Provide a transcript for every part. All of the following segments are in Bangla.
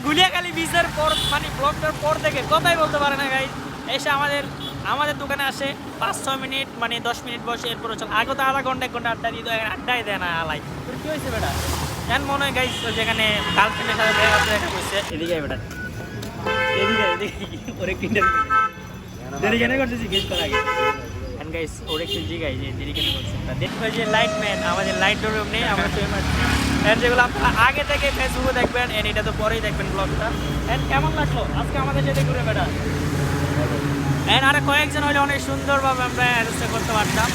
গুলিয়াখালী বিচের পর মানে ব্লগটার পর থেকে কথাই বলতে পারে না গাইস। এসে আমাদের দোকানে আসে 5-6 মিনিট মানে 10 মিনিট বসে এরপরে চল। আগে তো আধা ঘন্টা 1 ঘন্টা আড্ডা দিত, আড্ডাই দেয় না আলাই। তোর কি হয়েছে বেটা? কেন মনে হয় গাইস যেখানে গার্লফ্রেন্ডের সাথে দেখা করছে এদিকে বেটা, এদিকে ওরে কিন্ডার দেরি কেন করছিস জিজ্ঞেস কর আগে। এন্ড গাইস ওরে কি জিগাই যে দেরি কেন করছিস? দেখো যে লাইট ম্যান আমাদের লাইট রুম নেই, আমরা তো এন্ড যেগুলো আগে থেকে ফেসবুকে দেখবেন এন্ড এটা তো পরেই দেখবেন ব্লগটা। এন্ড কেমন লাগলো আজকে আমাদের সাথে ঘুরে বেটা? এন্ড আরো কয়েকজন হলে অনেক সুন্দরভাবে আমরা অ্যারেঞ্জ করতে পারতাম।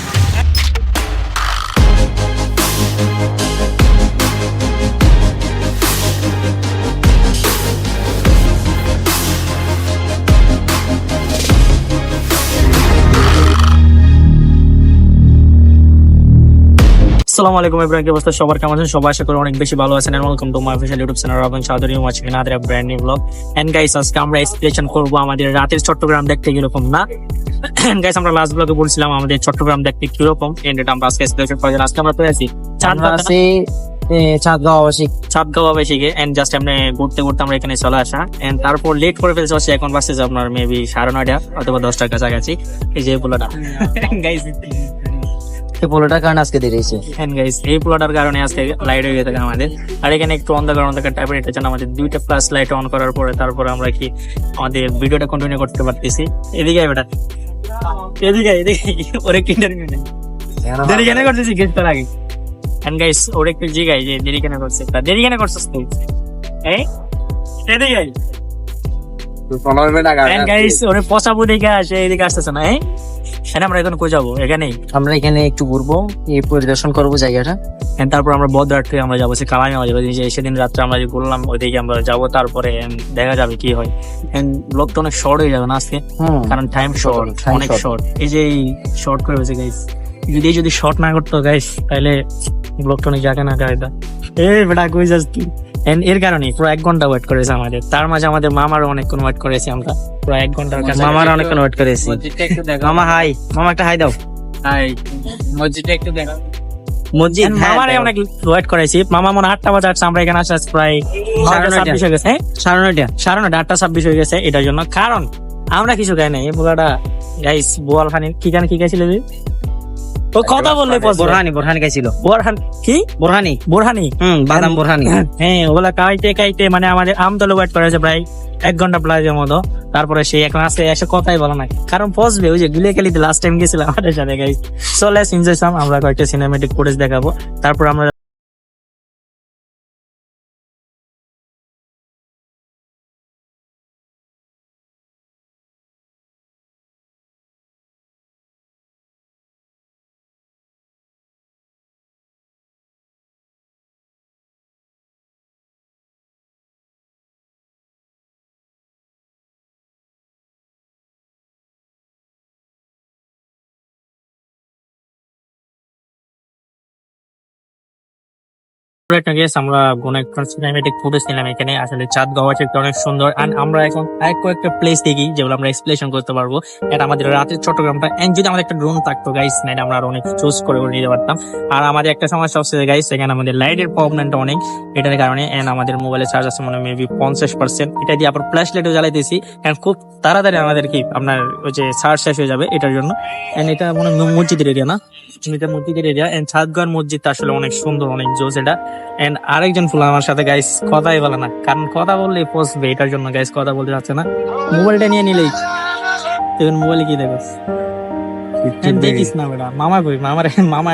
আসসালামু আলাইকুম এভরিওয়ান, কি অবস্থা সবার? কেমন আছেন সবাই? আশা করি অনেক বেশি ভালো আছেন। And welcome to my official YouTube channel Raban Chowdhury watching another brand new blog. And guys আজকে আমরা এক্সপ্লেনেশন করব আমাদের রাতের চট্টগ্রাম দেখতে কিরকম না। এন্ড গাইস আমরা লাস্ট ব্লগে বলছিলাম আমাদের চট্টগ্রাম দেখতে কিরকম, এন্ড এটা আমরা আজকে এক্সপ্লেনেশন করব। আজকে আমরা তো আছি চাঁদগাঁও আবাসিকে। এন্ড জাস্ট আমরা ঘুরতে ঘুরতে আমরা এখানে চলে আসা, এন্ড তারপর লেট করে ফেলছে হচ্ছে এখন বাসে আপনার মেবি 9:30 অথবা 10টার কাছাকাছি। এই যে পোলাটা গাইস, এই পোলোটার কারণে আজকে দেরি হয়েছে। এন্ড গাইস এই পোলাটার কারণে আজকে লাইট হয়ে গেছে আমাদের। আর এখানে একটু অন্ধকার টাইপের, এটার জন্য আমাদের 2টা প্লাস লাইট অন করার পরে তারপরে আমরা কি আমাদের ভিডিওটা কন্টিনিউ করতে পারতেছি। এদিকে বেটা, এদিকে ওরে কিন্ডার দেরি কেন করছিস জিজ্ঞেস কর আগে। এন্ড গাইস ওরে একটু জিগাই যে দেরি কেন করছিস, দেরি কেন করছিস তুই? এই এদিকে এন্ড গাইস ওরে পচাবু দেখে আসে, এদিকে আসতেছে না। আমরা এখন কই যাবো? এখানেই আমরা এখানে একটু ঘুরবো, এই পরিদর্শন করবো জায়গাটা। তারপর আমরা বদরাত্রে আমরা যাবো, সে কালামে যাবো। সেদিন রাত্রে আমরা যে ঘুরলাম ওইদিকে আমরা যাবো, তারপরে দেখা যাবে কি হয়। ব্লগটা অনেক শর্ট হয়ে যাবে না আজকে, কারণ টাইম শর্ট, অনেক শর্ট। এই যে শর্ট করে হয়েছে গাইস, যদি শর্ট না করতো গাইস তাহলে ব্লগটা অনেক জায়গা না গাইদা। বেটা কই যাস তুই? এর কারণে পুরো 1 ঘন্টা ওয়েট করেছে আমাদের। তার মাঝে আমাদের মামারও অনেকক্ষণ ওয়েট করেছি আমরা, পুরো 1 ঘন্টার কাছে মামার অনেকক্ষণ ওয়েট করেছি। মামা হাই, মামা একটা হাই দাও। হাই, মসজিদটা একটু দেখো। মসজিদ মামারে অনেক ওয়েট করেছি। মামা মনে 8টা বাজে আসছে, আমরা এখানে আসতে প্রায় 9:26 হয়ে গেছে। 9:30 8:26 হয়ে গেছে। এটার জন্য কারণ আমরা কিছু খাই নাই। এই পোলাটা গাইস বোয়াল খানি কি খাইছিল যে ও কথা বললে বোরহানি খাইছিল। বোরহান কি বোরহানি বাদাম বোরহানি। হ্যাঁ ওগুলা খাইতে মানে আমাদের আমতলে ওয়েট করেছে প্রায় 1 ঘন্টা প্লাসের মতো। তারপরে সে এখন আসে এসে কথাই বলে না, কারণ পচবে। ওই যে গুলিয়াখালীতে লাস্ট টাইম গেছিলাম আমাদের সাথে গাইস। সো লেটস এনজয় সাম। আমরা কয়েকটা সিনেমেটিক ফুটেজ দেখাবো, তারপর আমরা আমরা সিনেমেটিক ফুটেজ নিলাম এখানে। আসলে চাঁদগাঁও আছে অনেক সুন্দর। এন্ড আমরা এখন কয়েকটা প্লেস দেখি যেগুলো আমরা এক্সপ্লেনেশন করতে পারবো। এটা আমাদের রাতের চট্টগ্রামটা। এন্ড যদি আমাদের একটা ড্রোন থাকতো গাইস, না আমরা আরো অনেক চুজ করে নিতে পারতাম। আর আমাদের একটা সমস্যা হচ্ছে গাইস, এখানে আমাদের লাইটের প্রবলেমটা অনেক, এটার কারণে। এন্ড আমাদের মোবাইলে চার্জ আছে মনে মেবি 50%। এটা দিয়ে আবার ফ্ল্যাশ লাইটও জ্বালাইতেছি, এন্ড খুব তাড়াতাড়ি আমাদের কি আপনার ওই যে চার্জ শেষ হয়ে যাবে এটার জন্য। এন্ড এটা মনে মসজিদের এরিয়া না, এটা মসজিদের এরিয়া। এন্ড চাঁদগাঁওর মসজিদটা আসলে অনেক সুন্দর, অনেক জোস এটা। এন্ড আরেকজন ফুল আমার সাথে গাইস কথাই বলে না, কারণ কথা বললেই পচবে। এটার জন্য গাইস কথা বলতে যাচ্ছে না। মোবাইলটা নিয়ে নিলেই তুই মোবাইলে কি দেখোস দেখিস না বেটা। মামা কই? মামার মামা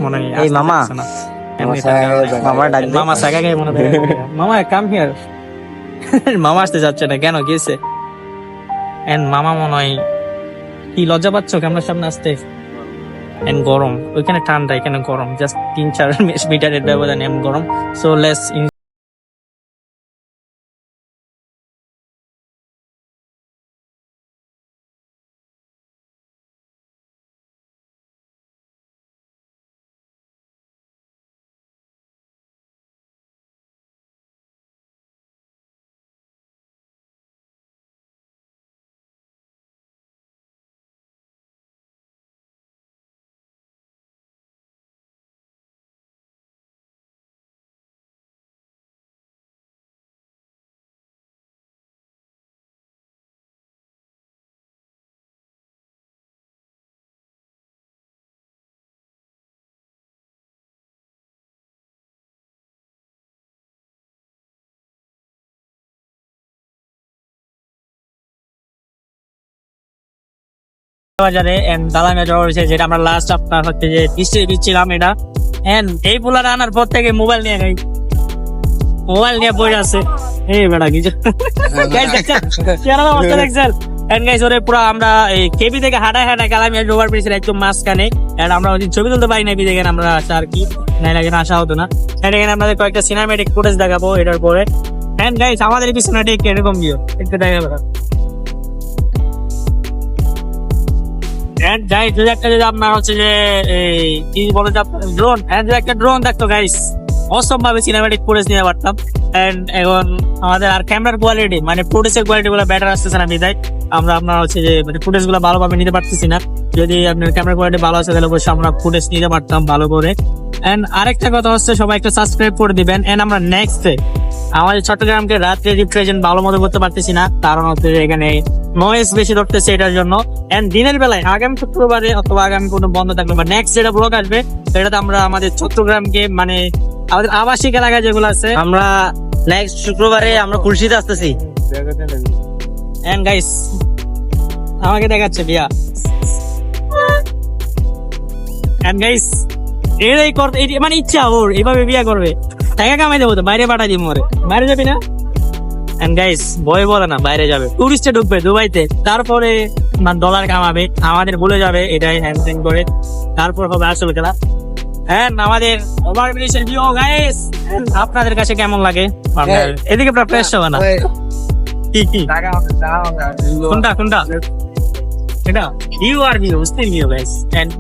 মনে হয় এই মামা না। মামা সাগা গায়ে মনে হয়। মামা কাম হিয়ার। মামা আসতে যাচ্ছে না কেন, গেছে? এন্ড মামা মনে হয় কি লজ্জা পাচ্ছ ক্যামেরার সামনে আসতে? এন্ড গরম, ওইখানে ঠান্ডা এখানে গরম, জাস্ট 3-4 মিটারের ব্যবধানে এমন গরম। সো লেটস বাজারে এন্ড দালানে যাওয়া হয়েছে, যেটা আমরা লাস্ট আপনার হচ্ছে যে দৃষ্টি দিচ্ছিলাম এটা। এন্ড এই পোলাটা আনার পর থেকে মোবাইল নিয়ে গাই, মোবাইল নিয়ে বই আছে এই বেড়া কিছু দেখছেন। এন্ড গাইস ওরে পুরো আমরা এই কেবি থেকে হাঁটা গেলাম ওভার ব্রিজের একদম মাঝখানে। এন্ড আমরা ওই ছবি তুলতে পারি না, এদিকে দেখেন আমরা আসা আর কি নাই লাগে আসা হতো না। এন্ড এখানে আপনাদের কয়েকটা সিনেমেটিক ফুটেজ দেখাবো এটার পরে। এন্ড গাইস আমাদের পিছনে ঠিক এরকম ভিউ একটু দেখাবো। এন্ড গাইস যদি একটা যদি আপনার হচ্ছে যে এই কি বলে যে ড্রোন, এন্ড যদি একটা ড্রোন থাকতো গাইস অসম ভাবে সিনেমেটিক ফুটেজ নিতে পারতাম। এন্ড এখন আমাদের আর ক্যামেরার কোয়ালিটি মানে ফুটেজের কোয়ালিটি গুলো বেটার আসতেছে না, বিদায় আমরা আপনার হচ্ছে যে মানে ফুটেজ গুলো ভালোভাবে নিতে পারতেছি না। যদি আপনার ক্যামেরার কোয়ালিটি ভালো আছে তাহলে অবশ্যই আমরা ফুটেজ নিতে পারতাম ভালো করে। এন্ড আরেকটা কথা হচ্ছে সবাই একটু সাবস্ক্রাইব করে দিবেন। এন্ড আমরা নেক্সট ডে আমাদের চট্টগ্রামকে রাত্রে রিপ্রেজেন্ট ভালো মতো করতে পারতেছি না, কারণ হচ্ছে যে এখানে নয়েজ বেশি ধরতেছে এটার জন্য। এন্ড দিনের বেলায় আগামী শুক্রবারে অথবা আগামী কোনো বন্ধ থাকবে বা নেক্সট যেটা ব্লগ আসবে সেটাতে আমরা আমাদের চট্টগ্রামকে মানে আমাদের আবাসিক এলাকা যেগুলো আছে আমরা নেক্সট শুক্রবারে আমরা খুলশিতে আসতেছি। এন্ড গাইস আমাকে দেখাচ্ছে বিয়া। এন্ড গাইস এটাই করতে মানে ইচ্ছা ওর এইভাবে বিয়া করবে, টাকা কামাই দেবো তো বাইরে পাঠাই দিব ওরে। বাইরে যাবি না? এন্ড গাইস বয় বলে না বাইরে যাবে, টুরিস্টে ঢুকবে দুবাইতে, তারপরে ডলার কামাবে, আমাদের ভুলে যাবে এটাই হ্যান্ড করে, তারপর হবে আসল খেলা। হ্যাঁ আমাদের ওভারব্রিজের ভিউ গাইস আপনাদের কাছে কেমন লাগে? এদিকে পুরো ফ্রেশ হবে না কি কি কোনটা কোনটা এটা ভিউ আর ভিউ অস্থির ভিউ গাইস। এন্ড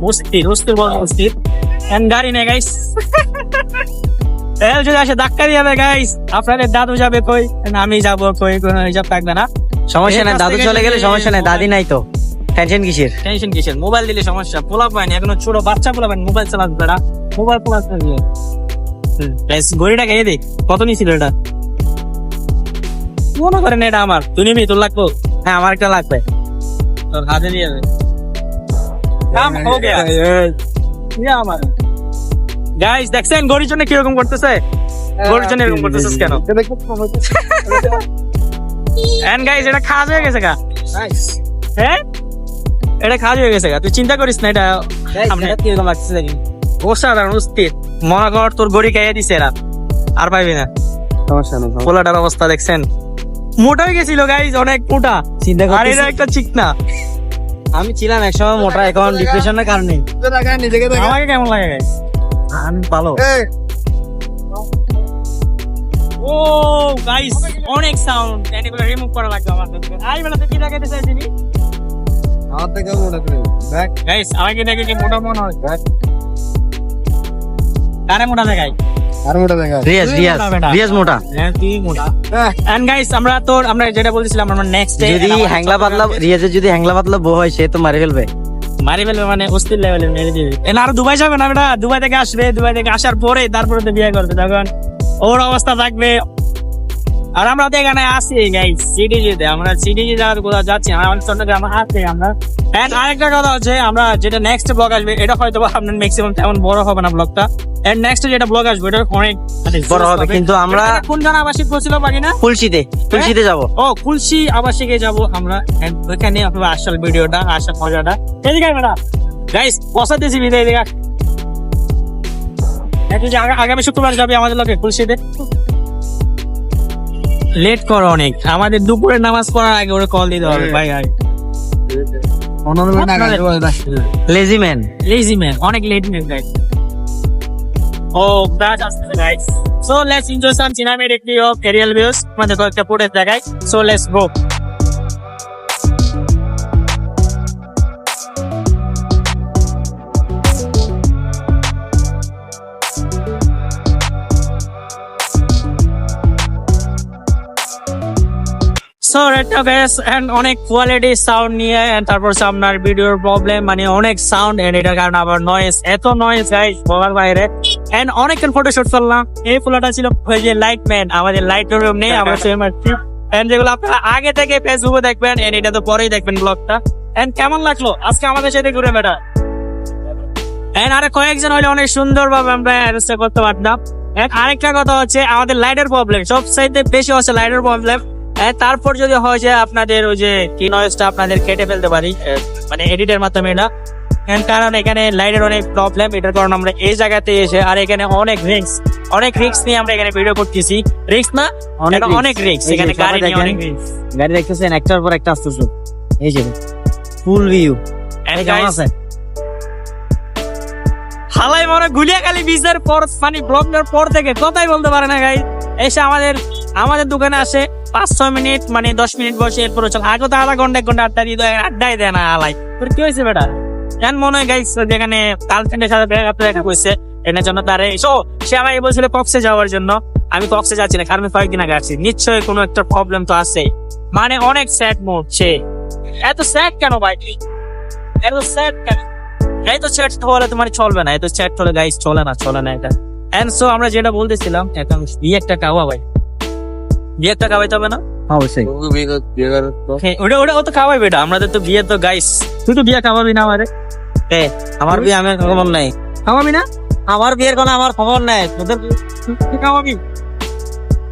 অস্থির বল অস্থির। এন্ড গাড়ি নেই গাইস, এল যদি আসে ধাক্কা দিয়ে যাবে গাইস। আপনাদের দাদু যাবে কই, আমি যাবো কই, কোনো হিসাব থাকবে না। সমস্যা নাই, দাদু চলে গেলে সমস্যা নাই, দাদি নাই তো, টেনশন কিসের? টেনশন কিসের? মোবাইল দিলে সমস্যা, পোলা পায়নি এখনো ছোট বাচ্চা পোলা পায়নি মোবাইল চালাতে পারে, মোবাইল পোলা ঘড়িটা খেয়ে দেখ কত নিছিল এটা, মনে করেন এটা আমার, তুই নিবি? তোর লাগবো? হ্যাঁ আমার একটা লাগবে। তোর হাতে নিয়ে যাবে কাম হো গয়া ইয়া আমার। গাইস দেখছেন ঘড়ির জন্য কিরকম করতেছে? ঘড়ির জন্য এরকম করতেছিস কেন? এন্ড গাইস এটা খাওয়া হয়ে গেছে গা। হ্যাঁ এটা খাওয়া হয়ে গেছে গা, তুই চিন্তা করিস না। এটা কিরকম লাগছে দেখি? অসাধারণ অস্থির। মনে কর তোর ঘড়ি খাইয়ে দিছে এরা, আর পাইবি না। সমস্যা নেই। পোলাটার অবস্থা দেখছেন, মোটা হয়ে গেছিল গাইস, অনেক মোটা। চিন্তা আর এটা একটা চিকনা। আমি ছিলাম একসময় মোটা, এখন ডিপ্রেশনের কারণে। আমাকে কেমন লাগে গাইস? আমি ভালো। ও গাইস অনেক সাউন্ড, এগুলো রিমুভ করা লাগবে আমার কাছে। আই বেলাতে কি দেখাতে চাইছিনি? আমার থেকে মোটা তুমি দেখ গাইস আমাকে দেখে কি মোটা মনে হয়? কারে মোটা দেখাই? আর মোটা দেখা রিয়াজ মোটা। হ্যাঁ তুই মোটা। এন্ড গাইস আমরা যেটা বলছিলাম আমরা নেক্সট ডে যদি হ্যাংলা পাতলা রিয়াজের যদি হ্যাংলা পাতলা বউ হয় সে তো মারি ফেলবে মানে অস্থির লেভেলে মেরে দিবে। আর দুবাই যাবে না বেটা, দুবাই থেকে আসবে, দুবাই থেকে আসার পরে তারপরে তো বিয়ে করবে, তখন ওর অবস্থা থাকবে। আর আমরা তো এখানে আসি গাইস সিটিজিতে, আমরা সিটিজি যাওয়ার কোথাও যাচ্ছি না, আমাদের চট্টগ্রামে আসি আমরা। এন্ড আরেকটা কথা হচ্ছে আমরা যেটা নেক্সট ব্লগ আসবে এটা হয়তো আপনার ম্যাক্সিমাম তেমন বড় হবে না ব্লগটা। এন্ড নেক্সট যেটা ব্লগ আসবে এটা অনেক বড় হবে, কিন্তু আমরা কোন জায়গা আবাসিক পৌঁছিল পারি না, খুলশিতে যাব। ও খুলশি আবাসিকে যাব আমরা। এন্ড ওইখানে আপনার আসল ভিডিওটা আসার মজাটা এদিকে ম্যাডাম গাইস বসাতেছি বিদায় দেখা। আগামী শুক্রবার যাবে আমাদের লোকে খুলশিতে। লেট করো অনেক, আমাদের দুপুরের নামাজ পড়ার আগে ওরা কল দিতে হবে ভাই। লেজি ম্যান অনেক late man guys. Oh that's আসছে guys. So let's enjoy some cinematic view of aerial views. আমাদের কয়েকটা ফুটেজ দেখাই, সো লেটস গো। সো এটা বেশ এন্ড অনেক কোয়ালিটি সাউন্ড নিয়ে and তারপর আপনার ভিডিওর প্রবলেম মানে অনেক সাউন্ড এন্ড এটার কারণে আবার নয়েজ, এত নয়েজ গাইস বলার বাইরে। এন্ড অনেকক্ষণ ফটোশুট করলাম। এই ফুলাটা ছিল ওই যে লাইটম্যান, আমাদের লাইট রুম নেই, আমরা সেমার ট্রিপ এন্ড যেগুলো আপনারা আগে থেকে ফেসবুকে দেখবেন এন্ড এটা তো পরেই দেখবেন ব্লগটা। এন্ড কেমন লাগলো আজকে আমাদের সাথে ঘুরে বেড়া? এন্ড আরে কয়েকজন হলে অনেক সুন্দর ভাবে আমরা অ্যারেস্ট করতে পারতাম। এন্ড আরেকটা কথা হচ্ছে আমাদের লাইটের প্রবলেম, সব সাইডে বেশি হচ্ছে লাইটের প্রবলেম। তারপর যদি হয় যে আপনাদের ওই যে কি নয়েজটা আপনাদের কেটে ফেলতে পারি মানে এডিটের মাধ্যমে না, কারণ এখানে লাইটের অনেক প্রবলেম, এটার কারণে আমরা এই জায়গাতে এসে আর এখানে অনেক রিস্ক নিয়ে আমরা এখানে ভিডিও করতেছি। রিস্ক না, অনেক রিস্ক এখানে, গাড়ি নিয়ে অনেক রিস্ক। গাড়ি দেখতেছেন একটার পর একটা আসতেছে, এই যে ফুল ভিউ। কেমন আছে? হালাই মনে গুলিয়াখালী বিচের পর মানে ব্লগের পর থেকে কথাই বলতে পারে না গাই, এসে আমাদের দোকানে আসে 5-6 মিনিট মানে 10 মিনিট বসে এরপর চল, আগে তো আধা ঘন্টা 1 ঘন্টা আড্ডাই দেয় না হালাই। তোর কি হয়েছে বেটা? এখন মনে হয় গাইস যেখানে গার্লফ্রেন্ডের সাথে দেখা করছে এটার জন্য তারে সে আমাকে বলছিল কক্সে যাওয়ার জন্য। আমি কক্সে যাচ্ছি না, কারণ আমি কয়েকদিন আগে আসছি। নিশ্চয়ই কোনো একটা প্রবলেম তো আছে, মানে অনেক স্যাড মুড সে। এত স্যাড কেন ভাই? এত স্যাড কেন? এই তো চ্যাট হলে তোমার চলবে না, এই তো চ্যাট হলে গাইস চলে না এটা। এন্ড সো আমরা যেটা বলতেছিলাম, এখন বিয়ে একটা খাওয়া ভাই, বিয়ে একটা খাওয়াইতে হবে না? অবশ্যই। হ্যাঁ, ওটা ও তো খাওয়াই বেটা, আমাদের তো বিয়ে তো গাইস। তুই তো বিয়ে খাওয়াবি না আমারে? আমার বিয়ে আমার খবর নাই। খাওয়াবি না? আমার বিয়ের কোনো আমার খবর নাই। তোদের তুই খাওয়াবি?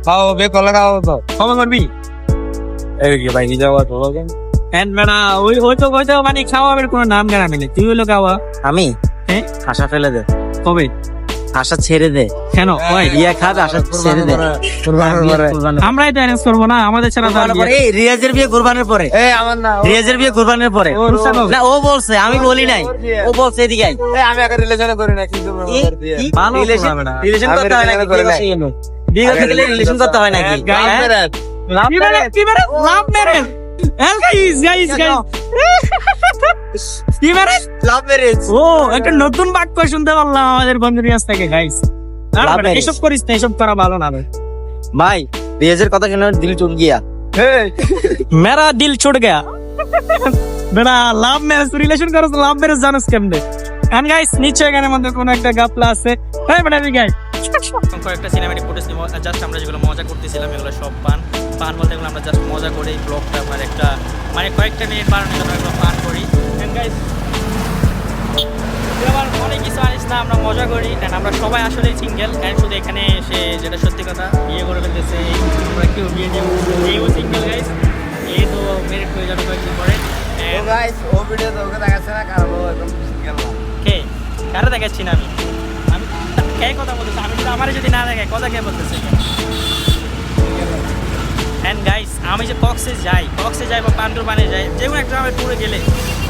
খাওয়াবে কলা খাওয়াবো তো। খাওয়া করবি? এই কি ভাই নিজে আবার বলো কেন? এন্ড বেটা ওই তো মানে খাওয়াবের কোনো নাম গানা মিলে, তুই হলো খাওয়া। আমি হ্যাঁ, আশা ফেলে দে, কবে? আশা ছেড়ে দে। কেন ওই বিয়ে খাবে, আশা ছেড়ে দে। কুরবানির পরে। আমরা এটা অ্যারেঞ্জ করবো না, আমাদের ছাড়া তো আর বিয়ে- এই রিয়াজের বিয়ে কুরবানের পরে। এই আমার না। রিয়াজের বিয়ে কুরবানের পরে। ওর সাথে হবে। না ও বলছে, আমি বলি নাই। ও বলছে এদিকে আয়। এই আমি একটা রিলেশন করি না কিন্তু ভালো রিলেশন হবে না। রিলেশন করতে হয় নাকি? করে নাই। বিয়ে করতে গেলে রিলেশন করতে হয় নাকি? Guys, হ্যাঁ? কি বেরে লাভ মেরে গাইস কি বেরে লাভ ম্যারেজ। ও একটা নতুন বাক্য শুনতে পারলাম আমাদের বন্ধুর কাছ থেকে গাইস। Love marriage. এসব করিস না, এসব করা ভালো না। ভাই রিয়াজের কথা শুনে দিল চুপ গিয়া। এই মেরা দিল ছুট গয়া বেটা। লাভ ম্যারেজ রিলেশন করছ, লাভ ম্যারেজ জানোস কেমনে? এন্ড গাইস নিচে এখানে মধ্যে কোন একটা গাপলা আছে। এই বেটা এই গাই কয়েকটা সিনেম্যাটিক ফুটেজ নিব, জাস্ট আমরা যেগুলো মজা করতেছিলাম এগুলো সব পান বলতে এগুলো আমরা জাস্ট মজা করে এই ব্লগটা আমার একটা মানে কয়েকটা মিনিট বানানোর জন্য এগুলো পান করি। এন্ড গাইস আবার অনেক কিছু আনিস না, আমরা মজা করি। এন্ড আমরা সবাই আসলে সিঙ্গেল, এন্ড শুধু এখানে এসে যেটা সত্যি কথা বিয়ে করে ফেলতেছে, আমরা কেউ বিয়ে দেবো, এইও সিঙ্গেল গাইস। এই তো মেরিট হয়ে যাবে কয়েকদিন পরে। ও গাইস ও ভিডিও তো ওকে দেখাচ্ছে না, কারণ ও একদম সিঙ্গেল না। কে কারা দেখাচ্ছি না? আমি কে কথা বলতেছি? আমি যদি আমার যদি না দেখাই কথা কে বলতেছে? এন্ড গাইস আমি যে কক্সে যাই বা পান্ডুরবানে যাই, যে কোনো একটা আমি ট্যুরে গেলে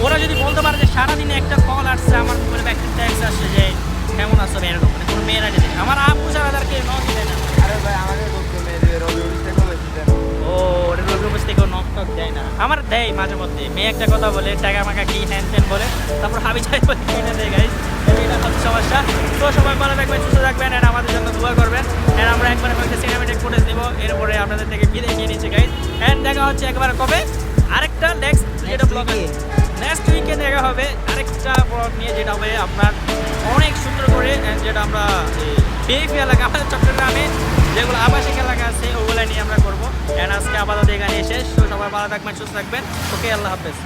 ওরা যদি বলতে পারে যে সারাদিনে একটা কল আসছে আমার মোবাইলে বা একটা ট্যাক্স আসছে যে কেমন আসছে এরকম, মানে কোনো মেয়েরা যদি আমার আপু ছাড়া তার কেউ নক দেয় না। আরে ভাই আমাকে বলতে মেয়েদের রবি উঠতে কমেছি দেন। ও ওটা রোজ থেকে নক টক দেয় না, আমার দেয় মাঝে মধ্যে। মেয়ে একটা কথা বলে টাকা মাকা কি হ্যান ত্যান বলে, তারপর হাবি চাই বলে কিনে দেয় গাইস। এটা হচ্ছে সমস্যা। তো সবাই ভালো থাকবেন, সুস্থ থাকবেন, আর আমাদের জন্য দোয়া করবেন। এন্ড আমরা একবার কয়েকটা সিনেমেটিক ফুটেজ দিব, এরপরে আপনাদের থেকে বিদায় নিয়ে নিচ্ছি গাইস। এন্ড দেখা হচ্ছে একবার কবে আরেকটা নেক্সট যেটা ব্লগ নেক্সট উইকে দেখা হবে আরেকটা ব্লগ নিয়ে, যেটা হবে আপনার অনেক সুন্দর করে যেটা আমরা পেফি এলাকা আমাদের চট্টগ্রামে যেগুলো আবাসিক এলাকা আছে ওগুলো নিয়ে আমরা করবো। এন্ড আজকে আপাতত এখানে শেষ। তো সবাই ভালো থাকবেন, সুস্থ থাকবেন। ওকে, আল্লাহ হাফেজ।